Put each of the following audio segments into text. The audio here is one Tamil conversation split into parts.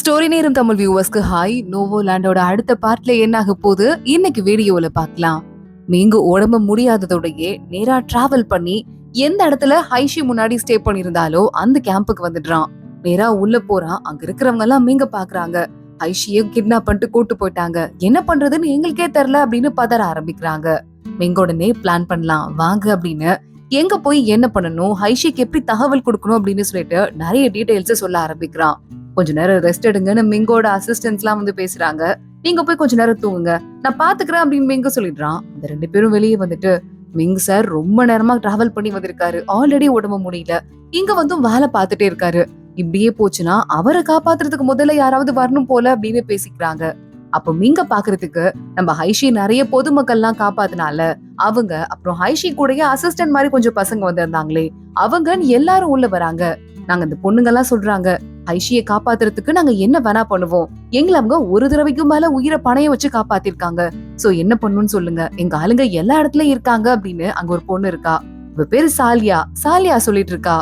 ஸ்டோரி நேரம் தமிழ் வியூவர்ஸ்க்கு ஹாய். நோவோ லேண்டோட அடுத்த பார்ட்ல என்ன ஆக போகுது இன்னைக்கு வீடியோல பார்க்கலாம். மீங்கு உடம்பு முடியாததோடயே நேரா டிராவல் பண்ணி எந்த இடத்துல ஹைஷி முன்னாடி ஸ்டே பண்ணிருந்தாலோ அந்த கேம்புக்கு வந்துடுறான். நேரா உள்ள போறான். அங்க இருக்கிறவங்க எல்லாம் மீங்க பாக்குறாங்க. ஹைஷியை கிட்னாப் பண்ணிட்டு கூட்டு போயிட்டாங்க, என்ன பண்றதுன்னு எங்களுக்கே தெரியல அப்படின்னு பதற ஆரம்பிக்கிறாங்க. மீங்க உடனே பிளான் பண்ணலாம் வாங்க அப்படின்னு எங்க போய் என்ன பண்ணணும், ஹைஷிக்கு எப்படி தகவல் கொடுக்கணும் அப்படின்னு சொல்லிட்டு நிறைய டீடைல்ஸ் சொல்ல ஆரம்பிக்கிறான். கொஞ்ச நேரம் ரெஸ்ட் எடுங்கன்னு மிங்கோட அசிஸ்டன்ஸ் எல்லாம் வந்து பேசுறாங்க. நீங்க போய் கொஞ்ச நேரம் தூங்குங்க, நான் பாத்துக்கிறேன் அப்படின்னு மிங்க சொல்லிடுறான். இந்த ரெண்டு பேரும் வெளியே வந்துட்டு, மிங் சார் ரொம்ப நேரமா டிராவல் பண்ணி வந்திருக்காரு, ஆல்ரெடி உடம்பு முடியல, இங்க வந்து வேலை பார்த்துட்டே இருக்காரு, இப்படியே போச்சுன்னா அவரை காப்பாத்துறதுக்கு முதல்ல யாராவது வரணும் போல அப்படின்னு பேசிக்கிறாங்க. அப்ப மிங்க பாக்குறதுக்கு நம்ம ஹைஷி நிறைய பொதுமக்கள் எல்லாம் காப்பாத்தினால அவங்க, அப்புறம் ஹைஷி கூடயே அசிஸ்டன்ட் மாதிரி கொஞ்சம் பசங்க வந்திருந்தாங்களே அவங்க எல்லாரும் உள்ள வராங்க. நாங்க இந்த பொண்ணுங்க எல்லாம் சொல்றாங்க, ஹைஷியை காப்பாத்துறதுக்கு நாங்க என்ன வேணா பண்ணுவோம், எங்களை அவங்க ஒரு தடவைக்கும் மேல உயிரை பணைய வச்சு காப்பாத்திருக்காங்க, சோ என்ன பண்ணணும்னு சொல்லுங்க, எங்க ஆளுங்க எல்லா இடத்துலயும் இருக்காங்க அப்படின்னு அங்க ஒரு பொண்ணு இருக்கா. இவ பேரு சாலியா. சாலியா சொல்லிட்டு இருக்கா.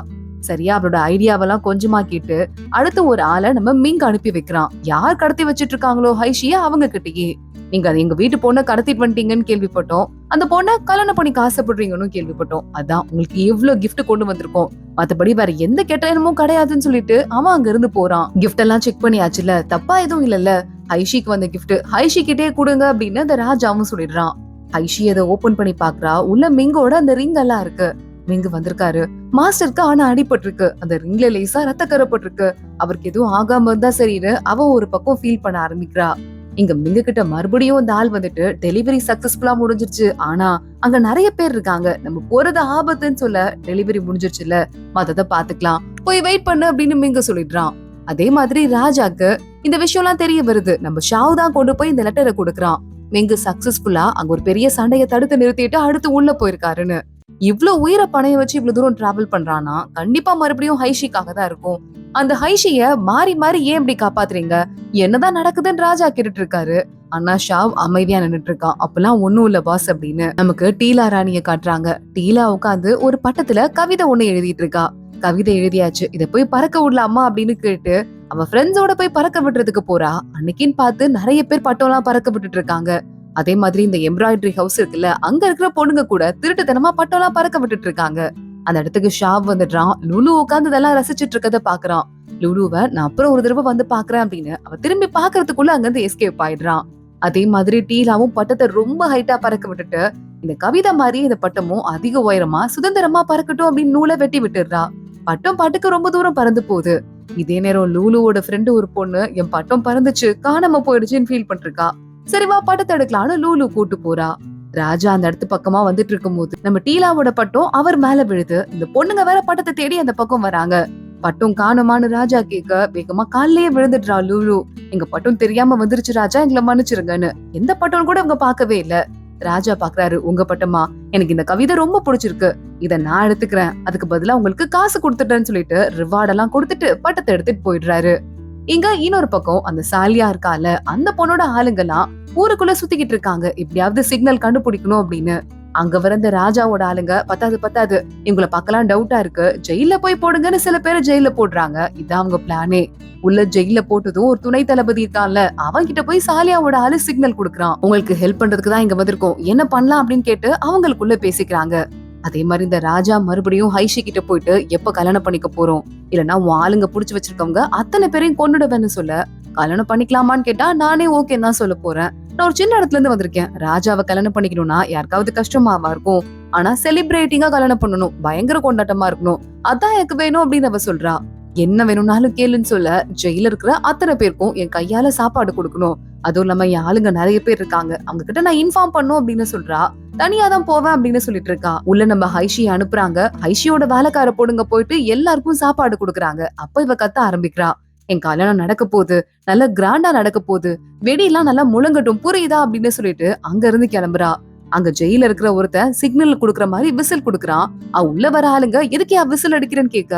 சரியா அவளோட ஐடியாவெல்லாம் கொஞ்சமா கேட்டு அடுத்து ஒரு ஆளை நம்ம மிங்க அனுப்பி வைக்கிறான். யார் கடத்தி வச்சிட்டு இருக்காங்களோ ஹைஷிய அவங்க கிட்டயே, நீங்க அது எங்க வீட்டு பொண்ணை கடத்திட்டு வந்துட்டீங்கன்னு கேள்விப்பட்டோம், அந்த பொண்ணை கல்யாணம் பண்ணி ஆசைப்படுறீங்கன்னு கேள்விப்பட்டோம், அதான் உங்களுக்கு எவ்வளவு கிஃப்ட் கொண்டு வந்திருக்கோம், மத்தபடி வேற எந்த கெட்ட எண்ணமும் கிடையாதுன்னு சொல்லிட்டு அவன் அங்க இருந்து போறான். கிஃப்ட் எல்லாம் செக் பண்ணியாச்சுல, தப்பா எதுவும் இல்லல்ல, ஹைஷிக்கு வந்த கிஃப்ட் ஹைஷி கிட்டே கொடுங்க அப்படின்னு அந்த ராஜாவும் சொல்லிடுறான். ஹைஷி அதை ஓபன் பண்ணி பாக்குறா. உள்ள மிங்கோட அந்த ரிங் எல்லாம் இருக்கு. மிங்கு வந்திருக்காரு. மாஸ்டருக்கு ஆனா அடிபட்டிருக்கு, அந்த ரிங்ல லேசா ரத்த கரப்பட்டிருக்கு, அவருக்கு எதுவும் ஆகாம இருந்தா சரின்னு அவ ஒரு பக்கம் ஃபீல் பண்ண ஆரம்பிக்கிறா. இங்க மிங்க கிட்ட மறுபடியும் அந்த ஆள் வந்துட்டு டெலிவரி சக்சஸ்ஃபுல்லா முடிஞ்சிருச்சு, ஆனா அங்க நிறைய பேர் இருக்காங்க, நம்ம போறது ஆபத்துன்னு சொல்ல டெலிவரி முடிஞ்சிருச்சுல, மத்தத பாத்துக்கலாம், போய் வெயிட் பண்ணு அப்படின்னு மிங்க சொல்லிடுறான். அதே மாதிரி ராஜாக்கு இந்த விஷயம் எல்லாம் தெரிய வருது. நம்ம ஷாவ் தான் கொண்டு போய் இந்த லெட்டரை கொடுக்கறான். மிங்க சக்சஸ்ஃபுல்லா அங்க ஒரு பெரிய சண்டையை தடுத்து நிறுத்திட்டு அடுத்து உள்ள போயிருக்காருன்னு. இவ்வளவு உயிரை பணைய வச்சு இவ்வளவு தூரம் டிராவல் பண்றானா கண்டிப்பா மறுபடியும் ஹைஷிக்காக தான் இருக்கும். அந்த ஹைஷிய மாறி மாறி ஏன் இப்படி காப்பாத்துறீங்க, என்னதான் நடக்குதுன்னு ராஜா கேட்டுட்டு இருக்காரு. ஆனா ஷாவ் அமைதியா நின்னுட்டு இருக்கான். அப்பெல்லாம் ஒண்ணும் இல்ல பாஸ் அப்படின்னு நமக்கு டீலா ராணிய காட்டுறாங்க. டீலா உட்காந்து ஒரு பட்டத்துல கவிதை ஒண்ணு எழுதிட்டு இருக்கா. கவிதை எழுதியாச்சு, இத போய் பறக்க விடலாமா அப்படின்னு கேட்டு அவ ஃப்ரெண்ட்ஸோட போய் பறக்க விடுறதுக்கு போறா. அன்னைக்குன்னு பார்த்து நிறைய பேர் பட்டம் எல்லாம் பறக்க விட்டுட்டு இருக்காங்க. அதே மாதிரி இந்த எம்ப்ராய்டரி ஹவுஸ் இருக்குல்ல, அங்க இருக்கிற பொண்ணுங்க கூட திருட்டுத்தனமா பட்டோலாம் பறக்க விட்டுட்டு இருக்காங்க. அந்த இடத்துக்கு ஷாவ் வந்துடுறான். லுலு உட்காந்து இதெல்லாம் ரசிச்சிட்டு இருக்கத பாக்குறான். லுலுவை நான் அப்புறம் ஒரு தடவை வந்து பாக்குறேன் அப்படின்னு அவ திரும்பி பாக்குறதுக்குள்ள அங்க இருந்து எஸ்கேப் ஆயிடுறான். அதே மாதிரி டீலாவும் பட்டத்தை ரொம்ப ஹைட்டா பறக்க விட்டுட்டு இந்த கவிதை மாதிரி இந்த பட்டமும் அதிக உயரமா சுதந்திரமா பறக்கட்டும் அப்படின்னு நூலை வெட்டி விட்டுடுறா. பட்டம் பாட்டுக்கு ரொம்ப தூரம் பறந்து போகுது. இதே நேரம் லூலுவோட ஃப்ரெண்டு ஒரு பொண்ணு என் பட்டம் பறந்துச்சு காணாம போயிடுச்சுன்னு ஃபீல் பண்ணிருக்கா. சரிவா பட்டத்தை எடுக்கலான்னு லூலு கூட்டு போறா. ராஜா அந்த இடத்து பக்கமா வந்துட்டு இருக்கும் போது நம்ம டீலாவோட பட்டம் அவர் மேல விழுது. இந்த பொண்ணுங்க வேற பட்டத்தை தேடி அந்த பக்கம் வராங்க. பட்டம் காணுமான்னு ராஜா கேட்க வேகமா கால்லயே விழுந்துடுறா லூலு. எங்க பட்டம் தெரியாம வந்துருச்சு ராஜா, எங்களை மன்னிச்சிருங்கன்னு. எந்த பட்டம் கூட அவங்க பாக்கவே இல்ல. ராஜா பாக்குறாரு, உங்க பட்டமா, எனக்கு இந்த கவிதை ரொம்ப பிடிச்சிருக்கு, இத நான் எடுத்துக்கிறேன், அதுக்கு பதிலா உங்களுக்கு காசு கொடுத்துட்டேன்னு சொல்லிட்டு ரிவார்ட் எல்லாம் கொடுத்துட்டு பட்டத்தை எடுத்துட்டு போயிடுறாரு. இங்க இன்னொரு பக்கம் அந்த சாலியா இருக்கால, அந்த பொண்ணோட ஆளுங்கெல்லாம் ஊருக்குள்ள சுத்திக்கிட்டு இருக்காங்க, எப்படியாவது சிக்னல் கண்டுபிடிக்கணும் அப்படின்னு. அங்க வர இந்த ராஜாவோட ஆளுங்க பத்தாது இவங்களை பார்க்கலாம் டவுட்டா இருக்கு, ஜெயில போய் போடுங்கன்னு சில பேரை ஜெயில போடுறாங்க. இதான் அவங்க பிளானே. உள்ள ஜெயில போட்டதும் ஒரு துணை தளபதி இருக்கான்ல, அவன் கிட்ட போய் சாலியாவோட ஆளு சிக்னல் கொடுக்கறான். உங்களுக்கு ஹெல்ப் பண்றதுக்கு தான் இங்க வந்திருக்கோம், என்ன பண்ணலாம் அப்படின்னு கேட்டு அவங்களுக்குள்ள பேசிக்கிறாங்க. அதே மாதிரி இந்த ராஜா மறுபடியும் ஹைஷி கிட்ட போயிட்டு எப்ப கல்யாணம் பண்ணிக்க போறோம், இல்லன்னா உன் ஆளுங்க புடிச்சு வச்சிருக்கவங்க அத்தனை பேரையும் கொண்டுடுவேன்னு சொல்ல, கல்யாணம் பண்ணிக்கலாமான்னு கேட்டா நானே ஓகே தான் சொல்ல போறேன், நான் ஒரு சின்ன இடத்துல இருந்து வந்திருக்கேன், ராஜாவை கல்யாணம் பண்ணிக்கணும்னா யாருக்காவது கஷ்டமாவா இருக்கும், ஆனா செலிப்ரேட்டிங்கா கல்யாணம் பண்ணணும், பயங்கர கொண்டாட்டமா இருக்கணும், அதான் எனக்கு வேணும் அப்படின்னு அவ சொல்றா. என்ன வேணும்னாலும் கேளுன்னு சொல்ல, ஜெயில இருக்கிற அத்தனை பேருக்கும் என் கையால சாப்பாடு கொடுக்கணும், அதுவும் இல்லாம என் ஆளுங்க நிறைய பேர் இருக்காங்க, அவங்க கிட்ட நான் இன்ஃபார்ம் பண்ணும் அப்படின்னு சொல்றா. தனியா தான் போவேன் அப்படின்னு சொல்லிட்டு இருக்கா. உள்ள நம்ம ஹைஷி அனுப்புறாங்க. ஹைஷியோட வேலைக்கார பொண்ணுங்க போயிட்டு எல்லாருக்கும் சாப்பாடு கொடுக்குறாங்க. அப்ப இவ கத்த ஆரம்பிக்கிறா, என் கல்யாணம் நடக்க போகுது, நல்ல கிராண்டா நடக்க போகுது, வெடியெல்லாம் நல்லா முழங்கட்டும் புரியுதா அப்படின்னு சொல்லிட்டு அங்க இருந்து கிளம்புறா. அங்க ஜெயில இருக்கிற ஒருத்தன் சிக்னல் குடுக்கற மாதிரி விசில் குடுக்கறான். உள்ள வர ஆளுங்க எதுக்கே விசில் அடிக்கிறேன்னு கேட்க,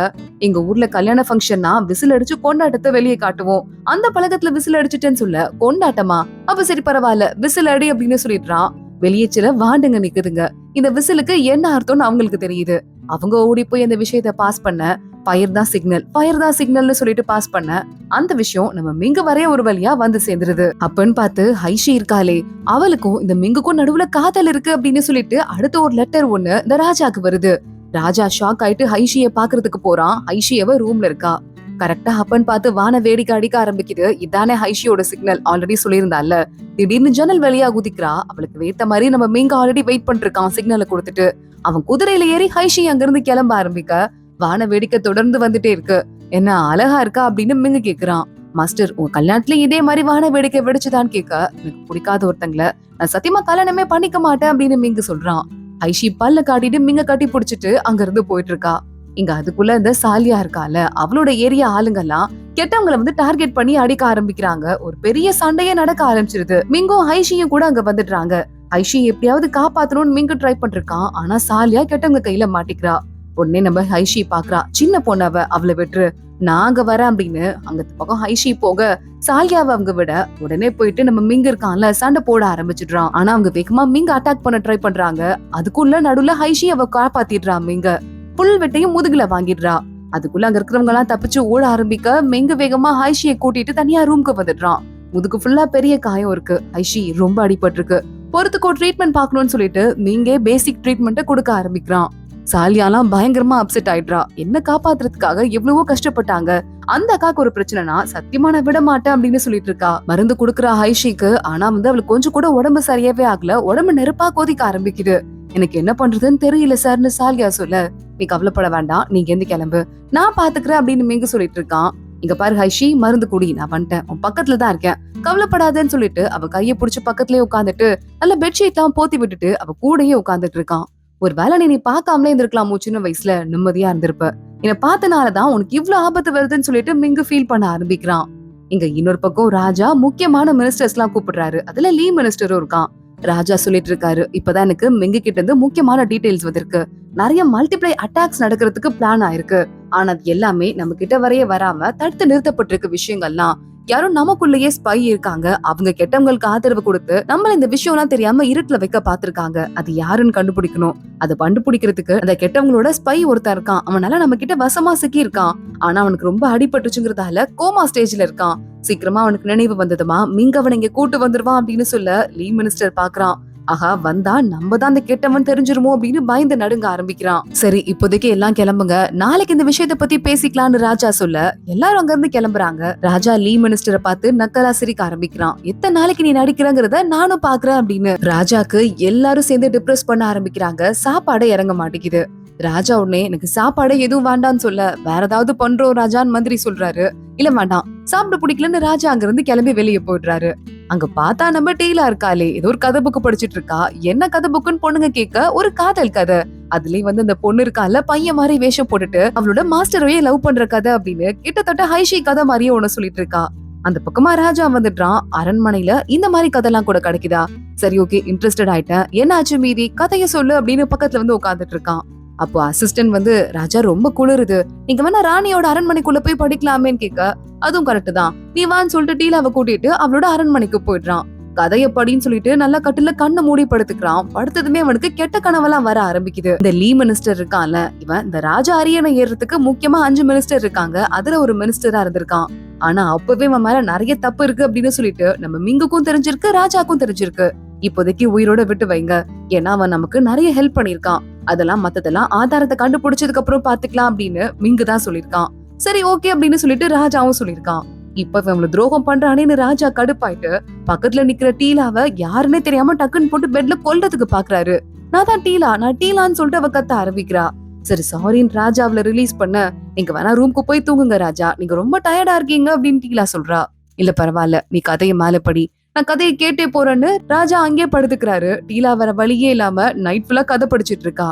எங்க ஊர்ல கல்யாண ஃபங்க்ஷன்னா விசில் அடிச்சு கொண்டாட்டத்தை வெளியே காட்டுவோம், அந்த பழக்கத்துல விசில் அடிச்சுட்டேன்னு சொல்ல, கொண்டாட்டமா, அப்ப சரி பரவாயில்ல விசில் அடி அப்படின்னு சொல்லிடுறான். வெளியே சில வாண்டுங்க நிக்குதுங்க. இந்த விசிலுக்கு என்ன அர்த்தம்னு அவங்களுக்கு தெரியுது. அவங்க ஓடி போய் அந்த விஷயத்த பாஸ் பண்ண, ஃபயர் தான் சிக்னல், ஃபயர் தான் சிக்னல்னு சொல்லிட்டு பாஸ் பண்ண அந்த விஷயம் நம்ம மிங்கு வரைய ஒரு வழியா வந்து சேர்ந்துருது. அப்பன்னு பார்த்து ஹைஷி இருக்காளே, அவளுக்கும் இந்த மிங்குக்கும் நடுவுல காதல் இருக்கு அப்படின்னு சொல்லிட்டு அடுத்த ஒரு லெட்டர் ஒண்ணு இந்த ராஜாக்கு வருது. ராஜா ஷாக் ஆயிட்டு ஹைஷிய பாக்குறதுக்கு போறான். ஹைஷியவ ரூம்ல இருக்கா. கரெக்டா அப்பன்னு பார்த்து வான வேடிக்கை அடிக்க ஆரம்பிக்குது. இதானே ஹைஷியோட சிக்னல், ஆல்ரெடி சொல்லியிருந்தால. திடீர்னு ஜன்னல் வழியா குதிக்கிறா. அவளுக்கு வேத்த மாதிரி நம்ம மிங்க ஆல்ரெடி வெயிட் பண்ணிட்டு இருக்கான் சிக்னலை கொடுத்துட்டு. அவன் குதிரையில ஏறி ஹைஷி அங்கிருந்து கிளம்ப ஆரம்பிக்க வான வேடிக்கை தொடர்ந்து வந்துட்டே இருக்கு. என்ன அழகா இருக்கா அப்படின்னு மிங்க கேக்குறான். மாஸ்டர், உங்க கல்யாணத்துல இதே மாதிரி வான வேடிக்கை வெடிச்சுதான்னு கேட்க, எனக்கு பிடிக்காத ஒருத்தங்கள நான் சத்தியமா கல்யாணமே பண்ணிக்க மாட்டேன் அப்படின்னு மிங்க சொல்றான். ஐஷி பல்ல காட்டிட்டு மிங்க கட்டி புடிச்சிட்டு அங்க இருந்து போயிட்டு இருக்கா. இங்க அதுக்குள்ள இந்த சாலியா இருக்கால, அவளோட ஏரியா ஆளுங்கெல்லாம் கெட்டவங்களை வந்து டார்கெட் பண்ணி அடிக்க ஆரம்பிக்கிறாங்க. ஒரு பெரிய சண்டையே நடக்க ஆரம்பிச்சிருது. மிங்கும் ஹைஷியும் கூட அங்க வந்துடுறாங்க. ஐஷி எப்படியாவது காப்பாத்தணும்னு மிங்கு ட்ரை பண்ணிருக்கான். ஆனா சாலியா கெட்டவங்க கையில மாட்டிக்கிறா. உடனே நம்ம ஹைஷி பாக்குறா. சின்ன பொண்ணு அவளை விட்டுரு, நான் அங்க வரேன் அப்படின்னு அங்க பக்கம் ஹைஷி போக சாலியாவை அவங்க விட உடனே போயிட்டு நம்ம மிங்க இருக்கான்ல சண்டை போட ஆரம்பிச்சிடுறான். ஆனா அவங்க வேகமா மிங்க அட்டாக் பண்ண ட்ரை பண்றாங்க. அதுக்குள்ள நடுவுல ஹைஷி அவ காப்பாத்திடுறா. மிங்க புல் வெட்டையும் முதுகுல வாங்கிடுறா. அதுக்குள்ள அங்க இருக்கிறவங்க எல்லாம் தப்பிச்சு ஓட ஆரம்பிக்க மிங்க வேகமா ஹைஷியை கூட்டிட்டு தனியா ரூம்க்கு வந்துடுறான். முதுகு ஃபுல்லா பெரிய காயம் இருக்கு. ஹைஷி ரொம்ப அடிபட்டு இருக்கு. பொறுத்துக்கோ ட்ரீட்மெண்ட் பாக்கணும்னு சொல்லிட்டு மிங்கே பேசிக் ட்ரீட்மெண்ட்டை கொடுக்க ஆரம்பிக்கிறான். சாலியாலாம் பயங்கரமா அப்செட் ஆயிடுறா. என்ன காப்பாத்துறதுக்காக எவ்வளவோ கஷ்டப்பட்டாங்க. அந்த அக்காக்கு ஒரு பிரச்சனைனா சத்தியமா நான் விட மாட்டேன் அப்படின்னு சொல்லிட்டு இருக்கா. மருந்து குடுக்குற ஹைஷிக்கு ஆனா வந்து அவளுக்கு கொஞ்சம் கூட உடம்பு சரியாவே ஆகல. உடம்பு நெருப்பா கொதிக்க ஆரம்பிக்குது. எனக்கு என்ன பண்றதுன்னு தெரியல சார்னு சாலியா சொல்ல, நீ கவலைப்பட வேண்டாம், நீங்க எந்த கிளம்பு, நான் பாத்துக்கிறேன் அப்படின்னு மிங்க சொல்லிட்டு இருக்கான். இங்க பாரு ஹைஷி, மருந்து குடி, நான் வந்துட்டேன், உன் பக்கத்துல தான் இருக்கேன், கவலைப்படாதன்னு சொல்லிட்டு அவ கைய புடிச்சு பக்கத்துலயே உட்காந்துட்டு நல்ல பெட்ஷீட் எல்லாம் போத்தி விட்டுட்டு அவ கூடயே உட்காந்துட்டு இருக்கான். ஒரு வேலை நீ பார்க்காமலே இருந்திருக்கலாம், சின்ன வயசுல நிம்மதியா இருந்திருப்ப, என்ன பார்த்தனாலதான் உனக்கு இவ்வளவு ஆபத்து வருதுன்னு சொல்லிட்டு மிங்கு ஃபீல் பண்ண ஆரம்பிக்கிறான். இங்க இன்னொரு பக்கம் ராஜா முக்கியமான மினிஸ்டர்ஸ் எல்லாம் கூப்பிடுறாரு. அதுல லீ மினிஸ்டரும் இருக்கான். ராஜா சொல்லிட்டு இருக்காரு, இப்பதான் எனக்கு மிங்கு கிட்ட இருந்து முக்கியமான டீடைல்ஸ் வந்திருக்கு. நிறைய மல்டிப்ளை அட்டாக்ஸ் நடக்கிறதுக்கு பிளான் ஆயிருக்கு. ஆனா அது எல்லாமே நம்ம கிட்ட வரைய வராம தடுத்து நிறுத்தப்பட்டிருக்க விஷயங்கள்லாம் யாரும் நமக்குள்ளேயே ஸ்பை இருக்காங்க. அவங்க கெட்டவங்களுக்கு ஆதரவு கொடுத்து நம்மள இந்த விஷயம் எல்லாம் தெரியாம இருட்டுல வைக்க பாத்துருக்காங்க. அது யாருன்னு கண்டுபிடிக்கணும். அதை கண்டுபிடிக்கிறதுக்கு அந்த கெட்டவங்களோட ஸ்பை ஒருத்தன் இருக்கான். அவனால நம்ம கிட்ட வசமா சிக்கி இருக்கான். ஆனா அவனுக்கு ரொம்ப அடிபட்டுச்சுங்கிறதால கோமா ஸ்டேஜ்ல இருக்கான். சீக்கிரமா அவனுக்கு நினைவு வந்ததுமா மிங்க அவனை இங்க கூட்டு வந்துருவான் அப்படின்னு சொல்ல லீ மினிஸ்டர் பாக்குறான். ஆஹா, வந்தா நம்ம தான் அந்த கெட்டவன் தெரிஞ்சிருமோ அப்படின்னு பயந்து நடுங்க ஆரம்பிக்கிறான். சரி, இப்போதைக்கு எல்லாம் கிளம்புங்க, நாளைக்கு இந்த விஷயத்த பத்தி பேசிக்கலாம்னு ராஜா சொல்ல எல்லாரும் அங்க இருந்து கிளம்புறாங்க. ராஜா லீ மினிஸ்டரை பார்த்து நக்கலா சிரிக்க ஆரம்பிக்கிறான். எத்தனை நாளைக்கு நீ நடிக்கிறங்கிறத நானும் பாக்குறேன் அப்படின்னு. ராஜாக்கு எல்லாரும் சேர்ந்து டிப்ரெஸ் பண்ண ஆரம்பிக்கிறாங்க. சாப்பாடு இறங்க மாட்டேங்குது. ராஜா உடனே எனக்கு சாப்பாடு எதுவும் வேண்டான்னு சொல்ல, வேற ஏதாவது பண்றோம் ராஜான்னு மந்திரி சொல்றாரு. இல்ல வேண்டாம், சாப்பிட பிடிக்கலன்னு ராஜா அங்க இருந்து கிளம்பி வெளியே போயிடுறாரு. அங்க பார்த்தா நம்ம டீலா இருக்காளே, ஏதோ ஒரு கதை புக்கு படிச்சிட்டு இருக்கா. என்ன கதை புக்குன்னு பொண்ணுங்க கேட்க, ஒரு காதல் கதை. அதுலயும் வந்து அந்த பொண்ணு இருக்கால பையன் மாதிரி வேஷம் போட்டுட்டு அவளோட மாஸ்டரையே லவ் பண்ற கதை அப்படின்னு கிட்டத்தட்ட ஹைஷி கதை மாதிரியே ஒண்ணு சொல்லிட்டு இருக்கா. அந்த பக்கமா ராஜா வந்துடுறான். அரண்மனையில இந்த மாதிரி கதைலாம் கூட கிடைக்குதா? சரி, ஓகே, இன்ட்ரெஸ்டட் ஆயிட்டேன், என்ன ஆச்சு மீதி கதைய சொல்லு அப்படின்னு பக்கத்துல வந்து உட்காந்துட்டு இருக்கான். அப்போ அசிஸ்டன்ட் வந்து, ராஜா ரொம்ப குளிருது, நீங்க வேணா ராணியோட அரண்மனைக்குள்ள போய் படிக்கலாமேன்னு கேட்க, அதுவும் கரெக்ட் தான், நீ வான்னு சொல்லிட்டு டீலாவை கூட்டிட்டு அவளோட அரண்மனைக்கு போயிடுறான். கதைய படின்னு சொல்லிட்டு நல்லா கட்டுல கண்ணை மூடி படுத்துக்கிறான். படுத்ததுமே அவனுக்கு கெட்ட கனவெல்லாம் வர ஆரம்பிக்குது. இந்த லீ மினிஸ்டர் இருக்கான்ல, இவன் இந்த ராஜா அரியணை ஏறதுக்கு முக்கியமா 5 மினிஸ்டர் இருக்காங்க. அதுல ஒரு மினிஸ்டரா இருந்திருக்கான். ஆனா அப்பவே அவன் மேல நிறைய தப்பு இருக்கு அப்படின்னு சொல்லிட்டு நம்ம மிங்குக்கும் தெரிஞ்சிருக்கு, ராஜாக்கும் தெரிஞ்சிருக்கு. இப்போதைக்கு உயிரோட விட்டு வைங்க, ஏன்னா அவன் நமக்கு நிறைய ஹெல்ப் பண்ணிருக்கான். அதெல்லாம் மத்ததெல்லாம் ஆதாரத்தை கண்டுபிடிச்சதுக்கு அப்புறம் பாத்துக்கலாம் அப்படின்னு மிங்கு தான் சொல்லிருக்கான். சரி, ஓகே அப்படின்னு சொல்லிட்டு ராஜாவும் சொல்லிருக்கான். இப்ப இவங்களை துரோகம் பண்றானேன்னு ராஜா கடுப்பாயிட்டு பக்கத்துல நிக்கிற டீலாவை யாருன்னே தெரியாம டக்குன்னு போட்டு பெட்ல கொல்றதுக்கு பாக்குறாரு. நான் தான் டீலா, நான் டீலான்னு சொல்லிட்டு அவ கத்த ஆரம்பிக்கிறா. சரி, சாரின்னு ராஜா அவளை ரிலீஸ் பண்ண, நீங்க வேணா ரூம்க்கு போய் தூங்குங்க ராஜா, நீங்க ரொம்ப டயர்டா இருக்கீங்க அப்படின்னு டீலா சொல்றா. இல்ல பரவாயில்ல, நீ கதையை மேல படி, நான் கதையை கேட்டே போறேன்னு ராஜா அங்கே படுத்துக்கிறாரு. டீலா வர வழியே இல்லாம நைட் ஃபுல்லா கதை படிச்சிட்டு இருக்கா.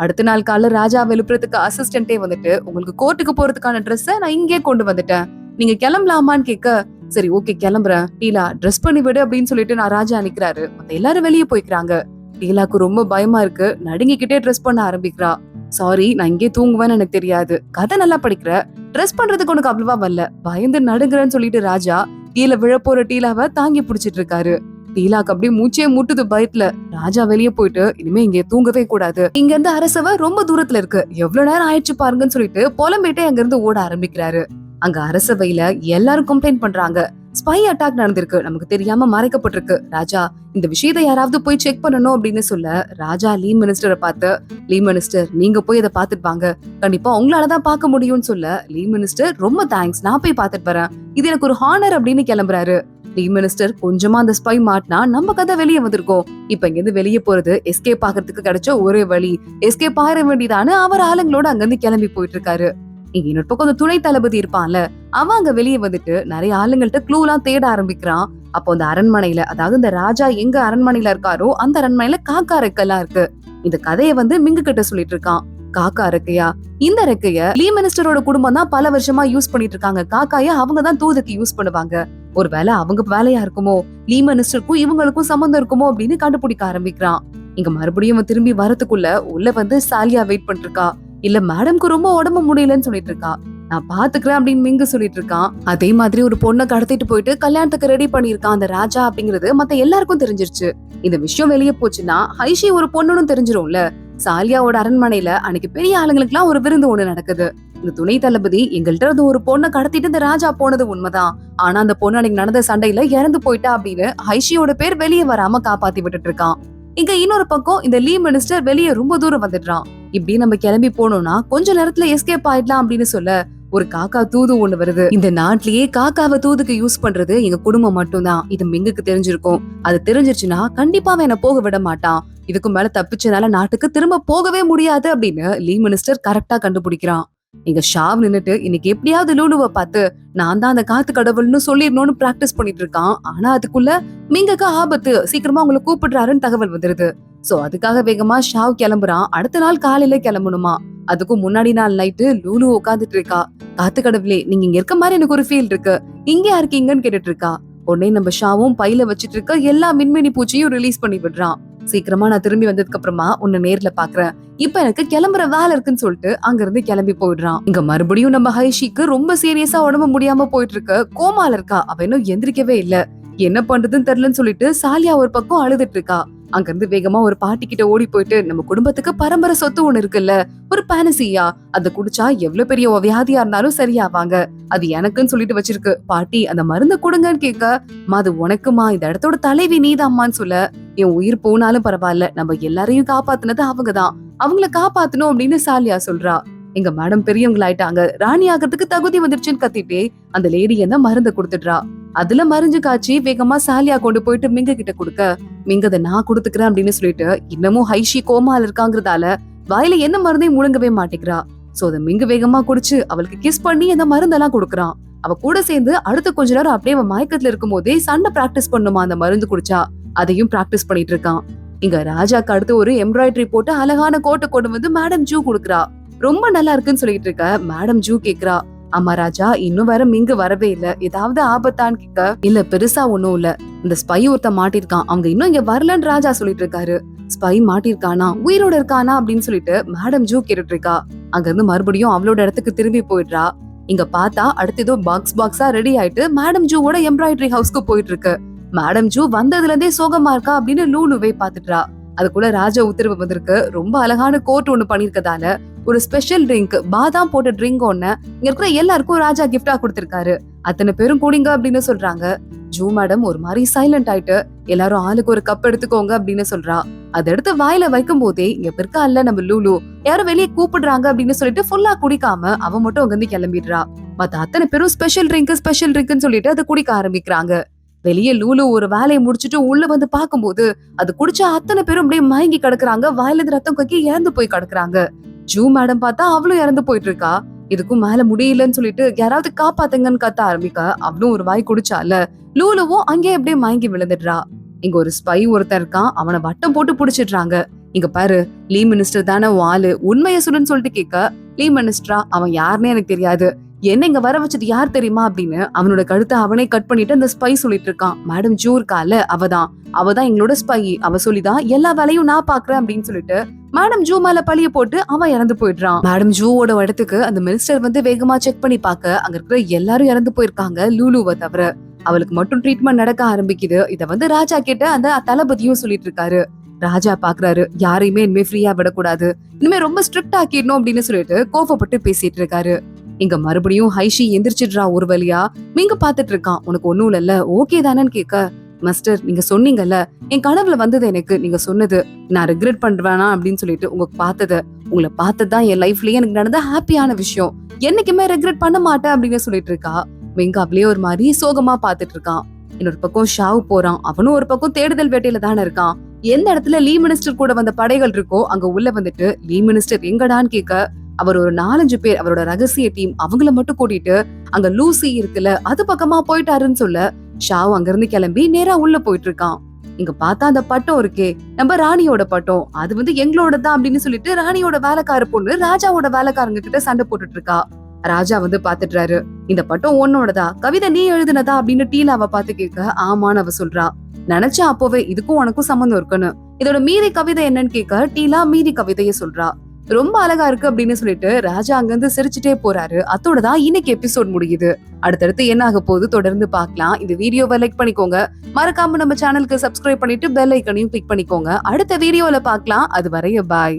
அடுத்த நாள் காலைல ராஜா எழுப்புறதுக்கு அசிஸ்டன்டே வந்துட்டு, உங்களுக்கு கோர்ட்டுக்கு போறதுக்கான ட்ரெஸ்ஸை நான் இங்கே கொண்டு வந்துட்டேன், நீங்க கிளம்பலாமான்னு கேட்க, சரி ஓகே கிளம்புறேன், டீலா ட்ரெஸ் பண்ணி விடு அப்படின்னு சொல்லிட்டு நான் ராஜா நிக்கிறாரு. மத்த எல்லாரும் வெளியே போய்க்கிறாங்க. டீலாக்கு ரொம்ப பயமா இருக்கு. நடுங்கிக்கிட்டே ட்ரெஸ் பண்ண ஆரம்பிக்கிறா. சாரி, நான் இங்கே தூங்குவேன்னு எனக்கு தெரியாது, கதை நல்லா படிக்கிற, ட்ரெஸ் பண்றதுக்கு உனக்கு அவ்வளவா வரல, பயந்து நடுங்குறேன்னு சொல்லிட்டு ராஜா கீழே விழப்போற டீலாவை தாங்கி பிடிச்சிட்டு இருக்காரு. டீலாக்கு அப்படியே மூச்சே முட்டுது பயத்துல. ராஜா வெளியே போயிட்டு இனிமே இங்க தூங்கவே கூடாது, இங்க இருந்து அரசவை ரொம்ப தூரத்துல இருக்கு, எவ்வளவு நேரம் ஆயிடுச்சு பாருங்கன்னு சொல்லிட்டு புலம்பிட்டே அங்க இருந்து ஓட ஆரம்பிக்கிறாரு. அங்க அரசவையில எல்லாரும் கம்ப்ளைண்ட் பண்றாங்க. ஸ்பை அட்டாக் நடந்திருக்கு, நமக்கு தெரியாம மறைக்கப்பட்டிருக்கு. ராஜா இந்த விஷயத்தை யாராவது போய் செக் பண்ணணும் அப்படின்னு சொல்ல ராஜா லீ மினிஸ்டரை பார்த்து, லீ மினிஸ்டர் நீங்க போய் இதை பாத்துட்டு வாங்க, கண்டிப்பா உங்களாலதான் பார்க்க முடியும்னு சொல்ல லீ மினிஸ்டர் ரொம்ப தேங்க்ஸ், நான் போய் பாத்துட்டு வரேன், இது எனக்கு ஒரு ஹானர் அப்படின்னு கிளம்புறாரு. லீ மினிஸ்டர் கொஞ்சமா அந்த ஸ்பை மாட்டினா நம்ம கதை வெளியே வந்திருக்கோம், இப்ப இங்க இருந்து வெளியே போறது எஸ்கேப் ஆகிறதுக்கு கிடைச்ச ஒரே வழி, எஸ்கேப் ஆகிற வேண்டியதானு அவர் ஆளுங்களோட அங்க இருந்து கிளம்பி போயிட்டு இருக்காரு. இங்க இன்னொரு பக்கம் அந்த துணை தளபதி இருப்பான்ல, அவன் அங்க வெளியே வந்துட்டு நிறைய ஆளுங்கள்ட்ட க்ளூ எல்லாம் தேட ஆரம்பிக்கிறான். அப்போ அந்த அரண்மனையில, அதாவது இந்த ராஜா எங்க அரண்மனையில இருக்காரோ அந்த அரண்மனையில காக்கா ரெக்கெல்லாம் இருக்கு. இந்த கதையை மிங்கு கிட்ட சொல்லிட்டு இருக்கான். காக்கா ரெக்கையா? இந்த ரெக்கைய லீ மினிஸ்டரோட குடும்பம் தான் பல வருஷமா யூஸ் பண்ணிட்டு இருக்காங்க. காக்காய அவங்க தான் தூதுக்கு யூஸ் பண்ணுவாங்க. ஒருவேளை அவங்க வேலையா இருக்குமோ, லீ மினிஸ்டருக்கும் இவங்களுக்கும் சம்பந்தம் இருக்குமோ அப்படின்னு கண்டுபிடிக்க ஆரம்பிக்கிறான். இங்க மறுபடியும் திரும்பி வரதுக்குள்ள உள்ள சாலியா வெயிட் பண்ணிட்டு இருக்கா. இல்ல மேடம்க்கு ரொம்ப உடம்பு முடியலன்னு சொல்லிட்டு இருக்கா. நான் பாத்துக்கிறேன் அப்படின்னு மிங்கு சொல்லிட்டு இருக்கான். அதே மாதிரி ஒரு பொண்ணை கடத்திட்டு போயிட்டு கல்யாணத்துக்கு ரெடி பண்ணிருக்கான் அந்த ராஜா அப்படிங்கிறது மத்த எல்லாருக்கும் தெரிஞ்சிருச்சு. இந்த விஷயம் வெளியே போச்சுன்னா ஹைஷி ஒரு பொண்ணுன்னு தெரிஞ்சிரும்ல. சாலியாவோட அரண்மனையில அன்னைக்கு பெரிய ஆளுங்களுக்கு எல்லாம் ஒரு விருந்து ஒண்ணு நடக்குது. இந்த துணை தளபதி எங்கள்கிட்ட ஒரு பொண்ணை கடத்திட்டு இந்த ராஜா போனது உண்மைதான், ஆனா அந்த பொண்ணு அன்னைக்கு நடந்த சண்டையில இறந்து போயிட்டா அப்படின்னு ஹைஷியோட பேர் வெளியே வராம காப்பாத்தி விட்டுட்டு இருக்கான். இங்க இன்னொரு பக்கம் இந்த லீ மினிஸ்டர் வெளியே ரொம்ப தூரம் வந்துடுறான். இப்படி நம்ம கிளம்பி போனோம்னா கொஞ்ச நேரத்துல எஸ்கேப் ஆயிடலாம் அப்படின்னு சொல்ல ஒரு காக்கா தூது ஒண்ணு வருது. இந்த நாட்டிலேயே காக்காவை தூதுக்கு யூஸ் பண்றது எங்க குடும்பம் மட்டும்தான், இது மிங்குக்கு தெரிஞ்சிருக்கும். அது தெரிஞ்சிருச்சுன்னா கண்டிப்பா அவன் என்ன போக விட மாட்டான், இதுக்கு மேல தப்பிச்சனால நாட்டுக்கு திரும்ப போகவே முடியாது அப்படின்னு லீ மினிஸ்டர் கரெக்டா கண்டுபிடிக்கிறான். இங்க ஷாவ் நின்னுட்டு இன்னைக்கு எப்படியாவது லூலுவை பார்த்து நான் தான் அந்த காத்து கடவுள்னு சொல்லிடணும்னு பிராக்டிஸ் பண்ணிட்டு இருக்கான். ஆனா அதுக்குள்ள மிங்குக்கு ஆபத்து, சீக்கிரமா உங்களை கூப்பிடுறாருன்னு தகவல் வந்துருது. சோ அதுக்காக வேகமா ஷாவ் கிளம்புறான். அடுத்த நாள் காலையில கிளம்பணுமா. அதுக்கும் முன்னாடி நாள் நைட்டு லூலு உட்காந்துட்டு இருக்கா. காத்து கடவுளே நீங்க இங்க இருக்க மாதிரி எனக்கு ஒரு ஃபீல் இருக்கு, இங்க இருக்கீங்கன்னு கேட்டுட்டு இருக்கா. உடனே நம்ம ஷாவும் பையில வச்சிட்டு இருக்க எல்லா மின்மினி பூச்சியும் ரிலீஸ் பண்ணி விடுறான். சீக்கிரமா நான் திரும்பி வந்ததுக்கு அப்புறமா உன்னை நேர்ல பாக்குறேன், இப்ப எனக்கு கிளம்புற வேலை இருக்குன்னு சொல்லிட்டு அங்க இருந்து கிளம்பி போயிடுறான். இங்க மறுபடியும் நம்ம ஹைஷிக்கு ரொம்ப சீரியஸா உடம்பு முடியாம போயிட்டு இருக்க, கோமால இருக்கா. அவ இன்னும் எந்திரிக்கவே இல்ல. என்ன பண்றதுன்னு தெரியலன்னு சொல்லிட்டு சாலியா ஒரு பக்கம் அழுதுட்டு இருக்கா. அங்க இருந்து வேகமா ஒரு பாட்டி கிட்ட ஓடி போயிட்டு, நம்ம குடும்பத்துக்கு பரம்பரை சொத்து ஒண்ணு இருக்குல்ல, ஒரு பானசியா, அத குடிச்சா எவ்வளவு பெரிய வியாதியா இருந்தாலும் சரியாவாங்க, அது எனக்குன்னு சொல்லிட்டு வச்சிருக்கு பாட்டி, அந்த மருந்த கொடுங்கன்னு கேட்க, அது உனக்குமா, இந்த இடத்தோட தலைவி நீதாம்மான்னு சொல்ல, என் உயிர் போனாலும் பரவாயில்ல, நம்ம எல்லாரையும் காப்பாத்துனது அவங்கதான், அவங்கள காப்பாத்தணும் அப்படின்னு சாலியா சொல்றா. எங்க மேடம் பெரியவங்களாயிட்டாங்க, ராணி ஆகிறதுக்கு தகுதி வந்துருச்சுன்னு கத்திட்டே அந்த லேடி என்ன மருந்த கொடுத்துடுறா. அதுல மருந்து காய்ச்சி வேகமா சாலியா கொண்டு போயிட்டு மிங்க கிட்ட கொடுக்க, மிங்க அதை நான் கொடுத்துக்கிறேன் அப்படின்னு சொல்லிட்டு இன்னமும் ஹைஷி கோமால இருக்காங்கிறதால வாயில என்ன மருந்தையும் முழுங்கவே மாட்டேங்கிறா. சோ அதை மிங்க வேகமா குடிச்சு அவளுக்கு கிஸ் பண்ணி அந்த மருந்தெல்லாம் கொடுக்கறான். அவ கூட சேர்ந்து அடுத்த கொஞ்ச நேரம் அப்படியே அவன் மயக்கத்துல இருக்கும் போதே சண்டை பிராக்டிஸ் பண்ணுமா அந்த மருந்து குடிச்சா, அதையும் பிராக்டிஸ் பண்ணிட்டு இருக்கான். இங்க ராஜாக்கு அடுத்து ஒரு எம்ப்ராய்டரி போட்டு அழகான கோட்டை கொண்டு வந்து மேடம் ஜூ கொடுக்கறா. ரொம்ப நல்லா இருக்குன்னு சொல்லிட்டு இருக்க மேடம் ஜூ கேக்குறா, ஆமா ராஜா இன்னும் வேற மிங்கு வரவே இல்ல, ஏதாவது ஆபத்தான்னு கேட்க, இல்ல பெருசா ஒண்ணும் இல்ல, இந்த ஸ்பை ஒருத்த மாட்டிருக்கான், அவங்க இன்னும் இங்க வரலன்னு ராஜா சொல்லிட்டு இருக்காரு. ஸ்பை மாட்டிருக்கானா, உயிரோட இருக்கானா அப்படின்னு சொல்லிட்டு மேடம் ஜூ கேட்டுட்டு இருக்கா. அங்க இருந்து மறுபடியும் அவளோட இடத்துக்கு திரும்பி போயிடுறா. இங்க பார்த்தா அடுத்து ஏதோ பாக்ஸா ரெடி ஆயிட்டு மேடம் ஜூவோட எம்ப்ராய்டரி ஹவுஸ்க்கு போயிட்டு இருக்கு. மேடம் ஜூ வந்ததுல இருந்தே சோகமா இருக்கா அப்படின்னு லூலுவே பாத்துட்டா. அதுக்குள்ள ராஜா உத்தரவு வந்திருக்கு, ரொம்ப அழகான கோட் ஒண்ணு பண்ணிருக்கதால ஒரு ஸ்பெஷல் ட்ரிங்க், பாதாம் போட்ட ட்ரிங்க் ஒண்ணு இங்க இருக்கிற எல்லாருக்கும் ராஜா கிஃப்டா கொடுத்திருக்காரு, அத்தனை பேரும் கூடிங்க அப்படின்னு சொல்றாங்க. ஜூ மேடம் ஒரு மாதிரி சைலண்ட் ஆயிட்டு, எல்லாரும் ஆளுக்கு ஒரு கப் எடுத்துக்கோங்க அப்படின்னு சொல்றா. அதை எடுத்து வாயில வைக்கும் போதே இங்க இருக்கா இல்ல நம்ம லூலு யாரும் வெளியே கூப்பிடுறாங்க அப்படின்னு சொல்லிட்டு ஃபுல்லா குடிக்காம அவ மட்டும் அங்க இருந்து கிளம்பிடுறா. மத்த அத்தனை பேரும் ஸ்பெஷல் ட்ரிங்க்னு சொல்லிட்டு அதை குடிக்க ஆரம்பிக்கிறாங்க. வெளியே லூலு ஒரு வேலையை முடிச்சுட்டு உள்ள வந்து பாக்கும்போது அது குடிச்ச அத்தனை பேரும் அப்படியே மயங்கி கிடக்குறாங்க, வாயில இருந்து ரத்தம் கக்கி இறந்து போய் கிடக்குறாங்க. ஜூ மேடம் பார்த்தா அவளும் இறந்து போயிட்டு இருக்கா. இதுக்கும் மேல முடியலன்னு சொல்லிட்டு யாராவது காப்பாத்துங்கன்னு கத்த ஆரம்பிக்க, அவளும் ஒரு வாய் குடிச்சால, லூலுவும் அங்கே அப்படியே மயங்கி விழுந்துடுறா. இங்க ஒரு ஸ்பை ஒருத்தன் இருக்கான், அவனை வட்டம் போட்டு புடிச்சிடுறாங்க. இங்க பாரு, லீ மினிஸ்டர் தானே ஆளு, உண்மையை சொல்லுன்னு சொல்லிட்டு கேட்க, லீ மினிஸ்டரா, அவன் யாருன்னே எனக்கு தெரியாது, என்ன இங்க வர வச்சது யார் தெரியுமா அப்படின்னு அவனோட கழுத்தை அவனே கட் பண்ணிட்டு அந்த ஸ்பை சொல்லிட்டு இருக்கான். மேடம் ஜூ இருக்கால, அவதான் எங்களோட ஸ்பை, அவ சொல்லிதான் எல்லா வேலையும் நான் பாக்குறேன் அப்படின்னு சொல்லிட்டு மேடம் ஜூ மேல பழிய போட்டு அவன் இறந்து போயிடுறான். மேடம் ஜூவோட இடத்துக்கு அந்த மினிஸ்டர் வந்து வேகமா செக் பண்ணி பாக்க, அங்க இருக்கிற எல்லாரும் இறந்து போயிருக்காங்க லூலுவை தவிர. அவளுக்கு மட்டும் ட்ரீட்மெண்ட் நடக்க ஆரம்பிக்குது. இத வந்து ராஜா கிட்ட அந்த தளபதியும் சொல்லிட்டு இருக்காரு. ராஜா பாக்குறாரு, யாரையுமே இனிமே ஃப்ரீயா விடக்கூடாது, இனிமே ரொம்ப ஸ்ட்ரிக்ட் ஆக்கிடணும் அப்படின்னு சொல்லிட்டு கோவப்பட்டு பேசிட்டு இருக்காரு. இங்க மறுபடியும் ஹைஷி எந்திரிச்சிடுறா ஒரு வழியா. மிங்க பாத்துட்டு இருக்கான். உனக்கு ஒண்ணும் இல்ல, ஓகே தானேன்னு கேட்க, மாஸ்டர் நீங்க சொன்னீங்கல்ல, என் கனவுல வந்தது எனக்கு நீங்க சொன்னது, நான் ரெக்ரெட் பண்றேனா அப்படின்னு சொல்லிட்டு உங்களை பார்த்ததுதான் என் லைஃப்லயே எனக்கு நடந்த ஹாப்பியான விஷயம், என்னைக்குமே ரெக்ரெட் பண்ண மாட்டேன் அப்படின்னு சொல்லிட்டு இருக்கா. மிங்க அப்படியே ஒரு மாதிரி சோகமா பாத்துட்டு இருக்கான். இன்னொரு பக்கம் ஷாவ் போறான். அவனும் ஒரு பக்கம் தேடுதல் வேட்டையில தானே இருக்கான். எந்த இடத்துல லீ மினிஸ்டர் கூட வந்த படைகள் இருக்கோ அங்க உள்ள வந்துட்டு லீ மினிஸ்டர் எங்கடான்னு கேட்க, அவர் ஒரு 4-5 பேர் அவரோட ரகசிய டீம் அவங்கள மட்டும் கூட்டிட்டு அங்க லூசி இருக்குல்ல அது பக்கமா போயிட்டாருன்னு சொல்ல, ஷாவ் அங்க இருந்து கிளம்பி நேரா உள்ள போயிட்டு இருக்கான். இங்க பார்த்தா அந்த பட்டம் இருக்கே, நம்ம ராணியோட பட்டம், அது வந்து எங்களோட தான் அப்படின்னு சொல்லிட்டு ராணியோட வேலைக்கார பொண்ணு ராஜாவோட வேலைக்காரங்க கிட்ட சண்டை போட்டுட்டு இருக்கா. ராஜா வந்து பாத்துட்டாரு, இந்த பட்டம் உன்னோடதா, கவிதை நீ எழுதுனதா அப்படின்னு டீலாவை பார்த்து கேட்க, ஆமான்னு அவ சொல்றா. நினைச்சா அப்பவே இதுக்கும் உனக்கும் சம்மந்தம் இருக்குன்னு. இதோட மீதி கவிதை என்னன்னு கேட்க, டீலா மீதி கவிதைய சொல்றா. ரொம்ப அழகா இருக்கு அப்படின்னு சொல்லிட்டு ராஜா அங்கிருந்து சிரிச்சுட்டே போறாரு. அதோடதான் இன்னைக்கு எபிசோட் முடியுது. அடுத்தடுத்து என்ன ஆக போகுது தொடர்ந்து பார்க்கலாம். இந்த வீடியோவை லைக் பண்ணிக்கோங்க, மறக்காம நம்ம சேனலுக்கு சப்ஸ்கிரைப் பண்ணிட்டு பெல் ஐக்கனையும் கிளிக் பண்ணிக்கோங்க. அடுத்த வீடியோல பார்க்கலாம். அது வரைய பாய்.